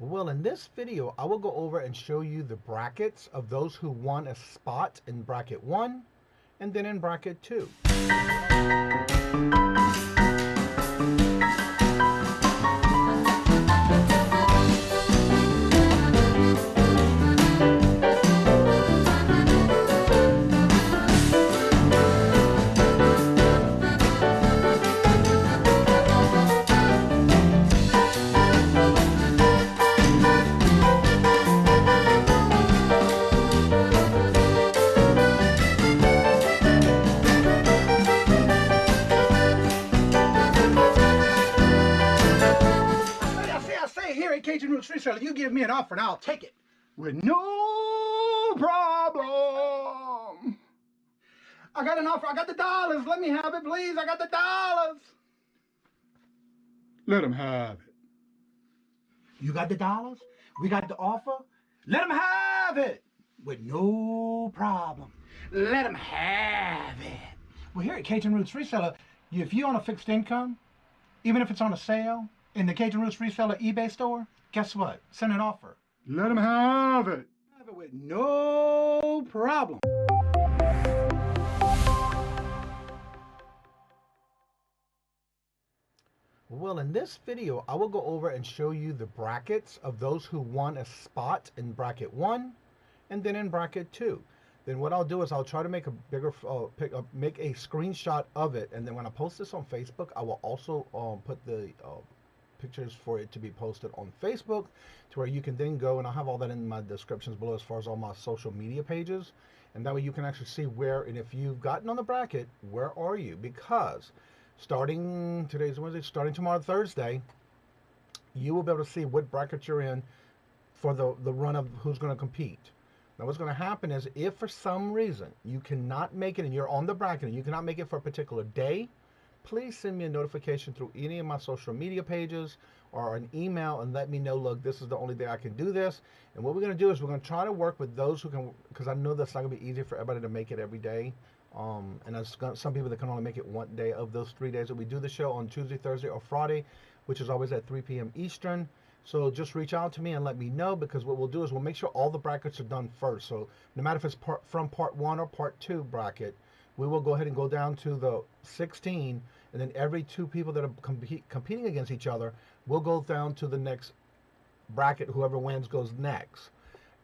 Well, in this video, I will go over and show you the brackets of those who won a spot in bracket 1 and then in bracket 2. Reseller, you give me an offer and I'll take it with no problem. I got an offer. I got the dollars. Let me have it, please. I got the dollars. Let him have it. You got the dollars? We got the offer? Let him have it with no problem. Let him have it. Well, here at Cajun Roots Reseller, if you own a fixed income, even if it's on a sale in the Cajun Roots Reseller eBay store, guess what? Send an offer. Let him have it. Have it with no problem. Well, in this video, I will go over and show you the brackets of those who won a spot in bracket 1 and then in bracket 2. Then what I'll do is I'll try to make a bigger, make a screenshot of it, and then when I post this on Facebook, I will also put the pictures for it to be posted on Facebook, to where you can then go, and I'll have all that in my descriptions below as far as all my social media pages, and that way you can actually see where, and if you've gotten on the bracket, where are you? Because starting today's Wednesday, starting tomorrow Thursday, you will be able to see what bracket you're in for the run of who's going to compete. Now what's going to happen is, if for some reason you cannot make it and you're on the bracket and you cannot make it for a particular day, please send me a notification through any of my social media pages or an email and let me know, look, this is the only day I can do this. And what we're going to do is we're going to try to work with those who can, because I know that's not going to be easy for everybody to make it every day. And there's some people that can only make it one day of those 3 days that we do the show, on Tuesday, Thursday, or Friday, which is always at 3 p.m. Eastern. So just reach out to me and let me know, because what we'll do is we'll make sure all the brackets are done first. So no matter if it's from part 1 or part 2 bracket, we will go ahead and go down to the 16, and then every 2 people that are competing against each other will go down to the next bracket. Whoever wins goes next.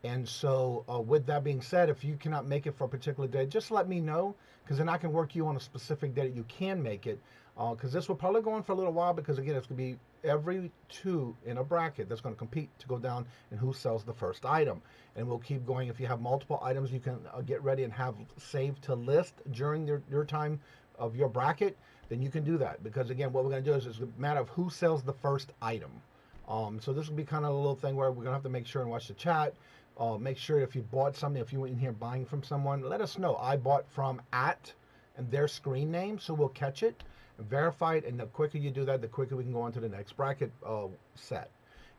And so with that being said, if you cannot make it for a particular day, just let me know, because then I can work you on a specific day that you can make it, because this will probably go on for a little while, because again, it's going to be every 2 in a bracket that's going to compete to go down and who sells the first item. And we'll keep going. If you have multiple items you can get ready and have saved to list during your time of your bracket, then you can do that, because again, what we're going to do is it's a matter of who sells the first item. So this will be kind of a little thing where we're going to have to make sure and watch the chat. Make sure if you bought something, if you were in here buying from someone, let us know. I bought from @ and their screen name, so we'll catch it and verify it. And the quicker you do that, the quicker we can go on to the next bracket set.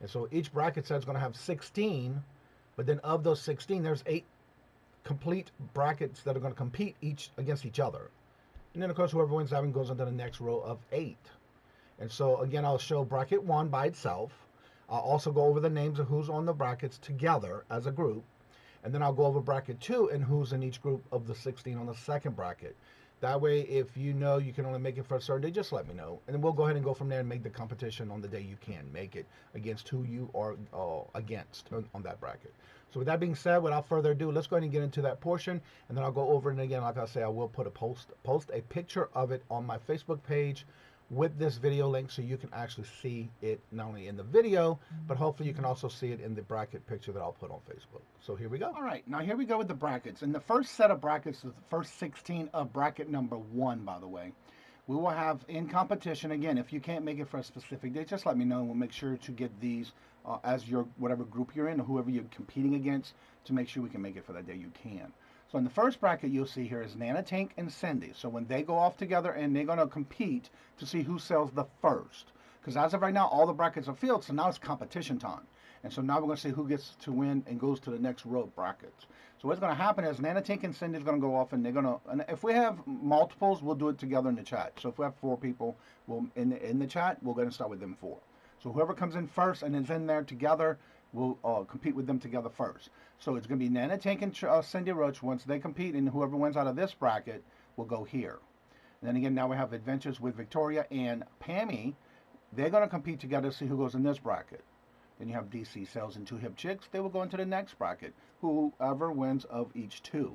And so each bracket set is going to have 16, but then of those 16, there's 8 complete brackets that are going to compete against each other. And then of course, whoever wins that one goes on to the next row of 8. And so again, I'll show bracket 1 by itself. I'll also go over the names of who's on the brackets together as a group. And then I'll go over bracket 2 and who's in each group of the 16 on the second bracket. That way, if you know you can only make it for a certain day, just let me know. And then we'll go ahead and go from there and make the competition on the day you can make it against who you are against on that bracket. So with that being said, without further ado, let's go ahead and get into that portion. And then I'll go over it again. Like I say, I will put post a picture of it on my Facebook page with this video link, so you can actually see it not only in the video, but hopefully you can also see it in the bracket picture that I'll put on Facebook. So here we go. All right, now here we go with the brackets. And the first set of brackets is the first 16 of bracket number 1, by the way. We will have in competition, again, if you can't make it for a specific day, just let me know, and we'll make sure to get these as your whatever group you're in or whoever you're competing against, to make sure we can make it for that day you can. So in the first bracket you'll see here is Nana, Tank, and Cindy. So when they go off together, and they're going to compete to see who sells the first. Because as of right now, all the brackets are filled, so now it's competition time. And so now we're going to see who gets to win and goes to the next row of brackets. So what's going to happen is Nana, Tank, and Cindy is going to go off, and they're going to, and if we have multiples, we'll do it together in the chat. So if we have 4 people in the chat, we're going to start with them 4. So whoever comes in first and is in there together will compete with them together first. So it's going to be Nana Tank and Cindy Roach. Once they compete, and whoever wins out of this bracket will go here. And then again, now we have Adventures with Victoria and Pammy. They're going to compete together to see who goes in this bracket. Then you have DC Sales and Two Hip Chicks. They will go into the next bracket, whoever wins of each two.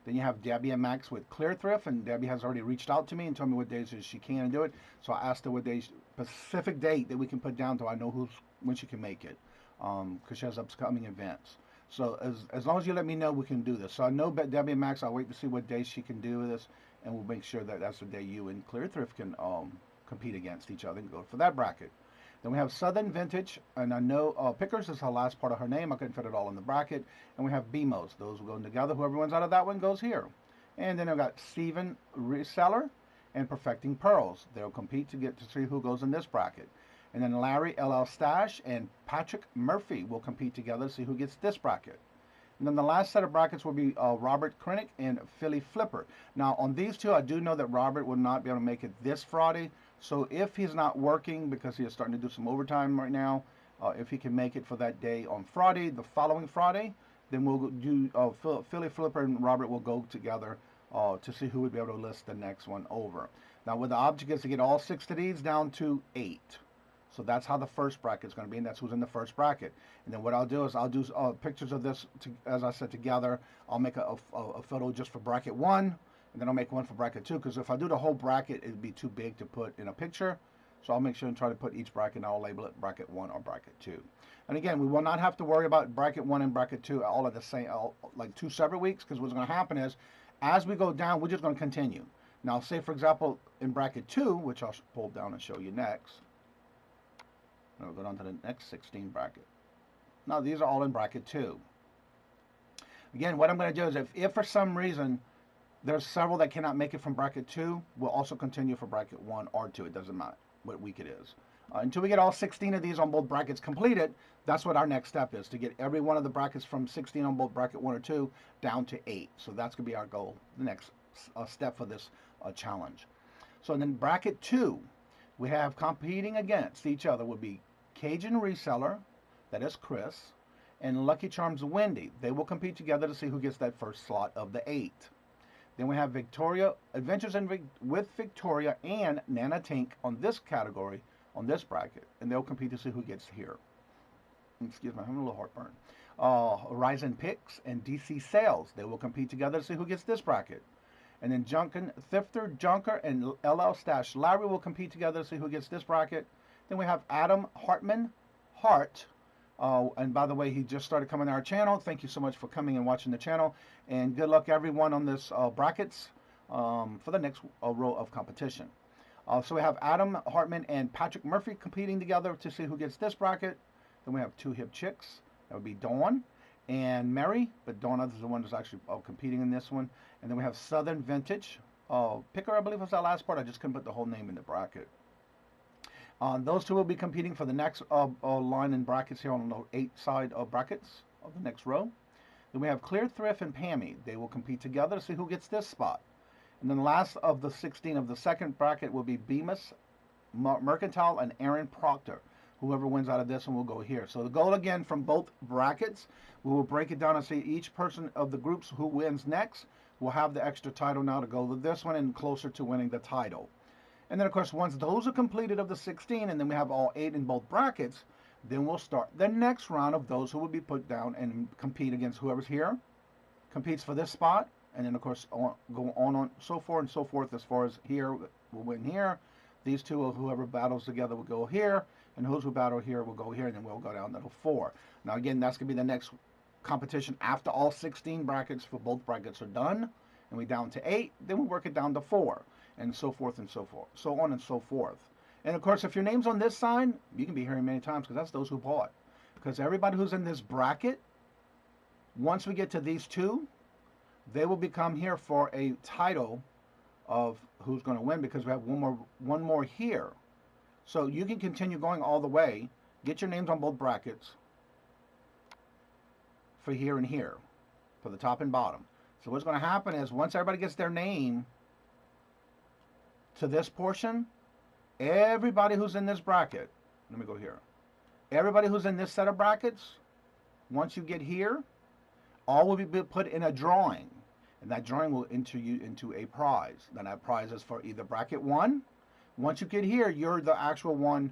Then you have Debbie and Max with Clear Thrift, and Debbie has already reached out to me and told me what days she can do it. So I asked her what days, specific date that we can put down so I know when she can make it, because she has upcoming events. So as long as you let me know, we can do this. So I know Debbie and Max, I'll wait to see what days she can do this, and we'll make sure that that's the day you and Clear Thrift can compete against each other and go for that bracket. Then we have Southern Vintage, and I know Pickers is her last part of her name. I couldn't fit it all in the bracket. And we have BMOs. Those will go together. Whoever wins out of that one goes here. And then I've got Steven Reseller and Perfecting Pearls. They'll compete to see who goes in this bracket. And then Larry LL Stash and Patrick Murphy will compete together to see who gets this bracket. And then the last set of brackets will be Robert Krennick and Philly Flipper. Now on these two, I do know that Robert will not be able to make it this Friday. So if he's not working, because he is starting to do some overtime right now, if he can make it for that day on Friday, the following Friday, then we'll do Philly Flipper and Robert will go together to see who would be able to list the next one over. Now what the object is to get all 6 of these down to 8. So that's how the first bracket is going to be, and that's who's in the first bracket. And then what I'll do is I'll do pictures of this, as I said, together. I'll make a photo just for bracket 1, and then I'll make one for bracket 2, because if I do the whole bracket, it'd be too big to put in a picture. So I'll make sure and try to put each bracket, and I'll label it bracket 1 or bracket 2. And again, we will not have to worry about bracket 1 and bracket 2 all at the same, like 2 separate weeks, because what's going to happen is, as we go down, we're just going to continue. Now, say, for example, in bracket 2, which I'll pull down and show you next, and we'll go down to the next 16 bracket. Now, these are all in bracket 2. Again, what I'm going to do is, if for some reason there's several that cannot make it from bracket 2, we'll also continue for bracket 1 or 2. It doesn't matter what week it is. Until we get all 16 of these on both brackets completed, that's what our next step is, to get every one of the brackets from 16 on both bracket 1 or 2 down to 8. So that's going to be our goal, the next step for this challenge. So then bracket 2, we have competing against each other would be Cajun Reseller, that is Chris, and Lucky Charms Wendy. They will compete together to see who gets that first slot of the 8. Then we have Victoria, Adventures with Victoria and Nana Tink on this category, on this bracket, and they'll compete to see who gets here. Excuse me, I'm having a little heartburn. Horizon Picks and DC Sales, they will compete together to see who gets this bracket. And then Thifter Junker and LL Stash Larry will compete together to see who gets this bracket. Then we have Adam Hartman Hart. And by the way, he just started coming to our channel. Thank you so much for coming and watching the channel. And good luck everyone on this brackets for the next row of competition. So we have Adam Hartman and Patrick Murphy competing together to see who gets this bracket. Then we have Two Hip Chicks. That would be Dawn and Mary. But Dawn is the one that's actually competing in this one. And then we have Southern Vintage. Picker, I believe was that last part. I just couldn't put the whole name in the bracket. Those two will be competing for the next line in brackets here on the 8 side of brackets of the next row. Then we have Clear Thrift and Pammy. They will compete together to see who gets this spot. And then the last of the 16 of the second bracket will be Bemis Mercantile and Aaron Proctor. Whoever wins out of this one will go here. So the goal again from both brackets, we will break it down and see each person of the groups who wins next will have the extra title now to go with this one and closer to winning the title. And then, of course, once those are completed of the 16, and then we have all 8 in both brackets, then we'll start the next round of those who will be put down and compete against whoever's here, competes for this spot, and then, of course, go on so forth and so forth as far as here will win here. These two, whoever battles together will go here, and those who battle here will go here, and then we'll go down to 4. Now, again, that's going to be the next competition after all 16 brackets for both brackets are done, and we're down to 8. Then we work it down to 4. And so forth and so forth, so on and so forth. And of course, if your name's on this sign, you can be hearing many times because that's those who bought. Because everybody who's in this bracket, once we get to these 2, they will become here for a title of who's going to win because we have one more here. So you can continue going all the way, get your names on both brackets for here and here, for the top and bottom. So what's going to happen is once everybody gets their name to this portion, everybody who's in this bracket let me go here. Everybody who's in this set of brackets, once you get here, all will be put in a drawing. And that drawing will enter you into a prize. Then that prize is for either bracket 1. Once you get here, you're the actual one.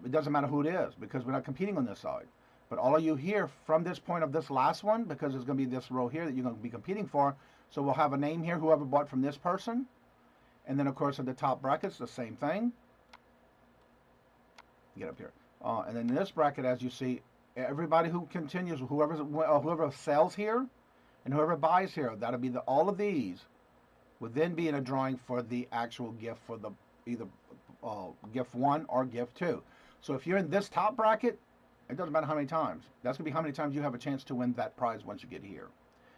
It doesn't matter who it is because we're not competing on this side. But all of you here from this point of this last one, because there's going to be this row here that you're going to be competing for. So we'll have a name here, whoever bought from this person. And then, of course, at the top brackets, the same thing. Get up here. And then in this bracket, as you see, everybody who continues, whoever sells here and whoever buys here, that'll be all of these would then be in a drawing for the actual gift for the either gift 1 or gift 2. So if you're in this top bracket, it doesn't matter how many times. That's going to be how many times you have a chance to win that prize once you get here.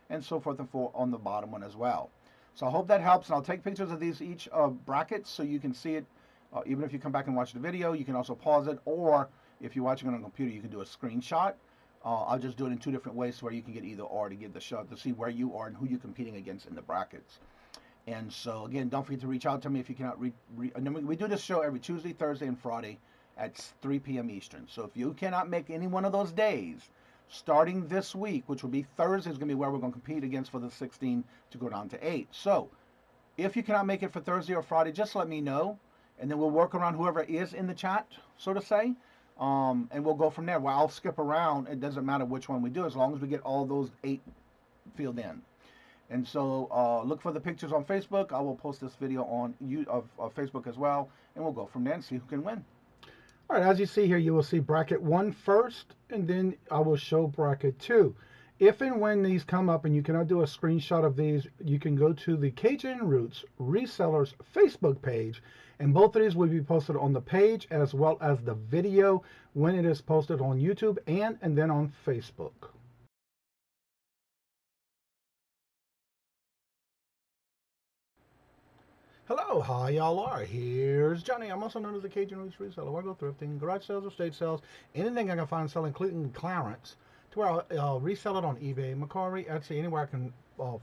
And so forth and forth on the bottom one as well. So I hope that helps, and I'll take pictures of these each brackets so you can see it. Even if you come back and watch the video, you can also pause it, or if you're watching on a computer, you can do a screenshot. I'll just do it in 2 different ways where you can get either or to get the shot to see where you are and who you're competing against in the brackets. And so again, don't forget to reach out to me if you cannot and then we do this show every Tuesday, Thursday, and Friday at 3 p.m. Eastern. So if you cannot make any one of those days, starting this week, which will be Thursday, is going to be where we're going to compete against for the 16 to go down to 8. So if you cannot make it for Thursday or Friday, just let me know, and then we'll work around whoever is in the chat, so to say, and we'll go from there. Well, I'll skip around. It doesn't matter which one we do, as long as we get all those 8 filled in. And so look for the pictures on Facebook. I will post this video on Facebook as well, and we'll go from there and see who can win. All right, as you see here, you will see bracket 1 first, and then I will show bracket 2. If and when these come up and you cannot do a screenshot of these, you can go to the Cajun Roots Resellers Facebook page, and both of these will be posted on the page as well as the video when it is posted on YouTube and then on Facebook. Hello, how y'all are? Here's Johnny. I'm also known as the Cajun Roots Reseller. I go thrifting, garage sales, estate sales, anything I can find selling, including clearance, to where I'll resell it on eBay, Mercari, Etsy, anywhere I can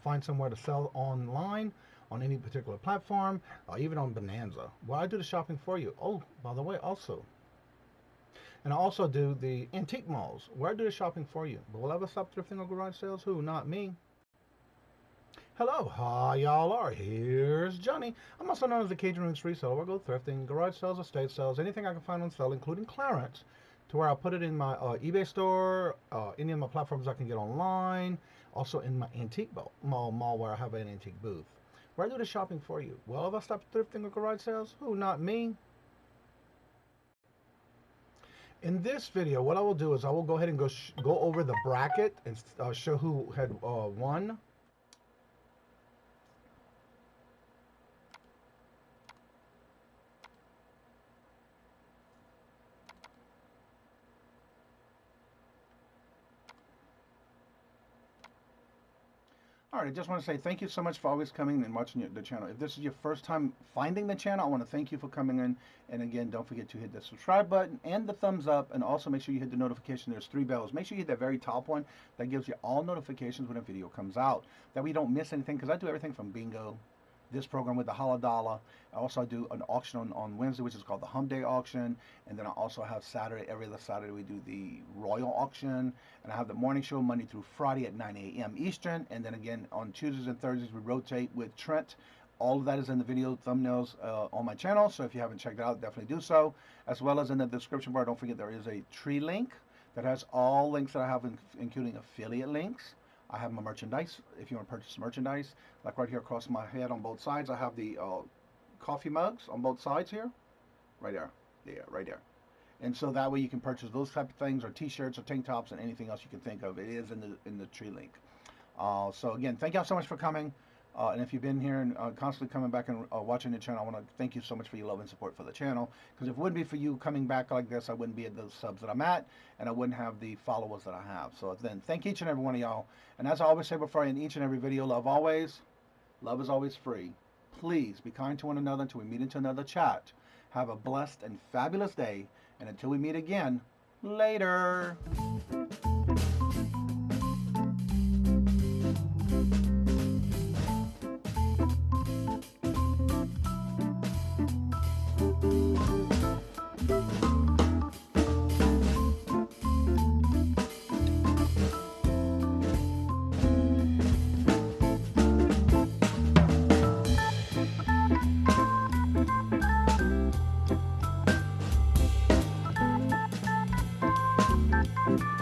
find somewhere to sell online, on any particular platform, even on Bonanza. Well, I do the shopping for you. Oh, by the way, also. And I also do the antique malls, where I do the shopping for you. But will I ever stop thrifting or garage sales? Who? Not me. Hello, how y'all are? Here's Johnny. I'm also known as the Cajun Roots Reseller. I go thrifting, garage sales, estate sales, anything I can find on sale, including clearance, to where I'll put it in my eBay store, any of my platforms I can get online, also in my antique mall where I have an antique booth, where I do the shopping for you. Well, if I stop thrifting or garage sales, who? Not me. In this video, what I will do is I will go ahead and go over the bracket and show who had won. All right, I just want to say thank you so much for always coming and watching the channel. If this is your first time finding the channel, I want to thank you for coming in. And again, don't forget to hit the subscribe button and the thumbs up, and also make sure you hit the notification. There's 3 bells. Make sure you hit that very top one. That gives you all notifications when a video comes out. That way you don't miss anything, because I do everything from bingo, this program with the Hollah Dollah. I also do an auction on Wednesday, which is called the Hump Day auction. And then I also have Saturday, every other Saturday, we do the Royal auction. And I have the morning show Monday through Friday at 9 a.m. Eastern. And then again, on Tuesdays and Thursdays, we rotate with Trent. All of that is in the video thumbnails on my channel. So if you haven't checked it out, definitely do so. As well as in the description bar, don't forget there is a tree link that has all links that I have, including affiliate links. I have my merchandise. If you want to purchase merchandise, like right here across my head on both sides, I have the coffee mugs on both sides here. Right there. Yeah, right there. And so that way you can purchase those type of things, or t-shirts or tank tops and anything else you can think of. It is in the tree link. So again, thank y'all so much for coming. And if you've been here and constantly coming back and watching the channel, I want to thank you so much for your love and support for the channel. Because if it wouldn't be for you coming back like this, I wouldn't be at the subs that I'm at, and I wouldn't have the followers that I have. So then, thank each and every one of y'all. And as I always say before I end each and every video, love always. Love is always free. Please be kind to one another until we meet into another chat. Have a blessed and fabulous day. And until we meet again, later. you.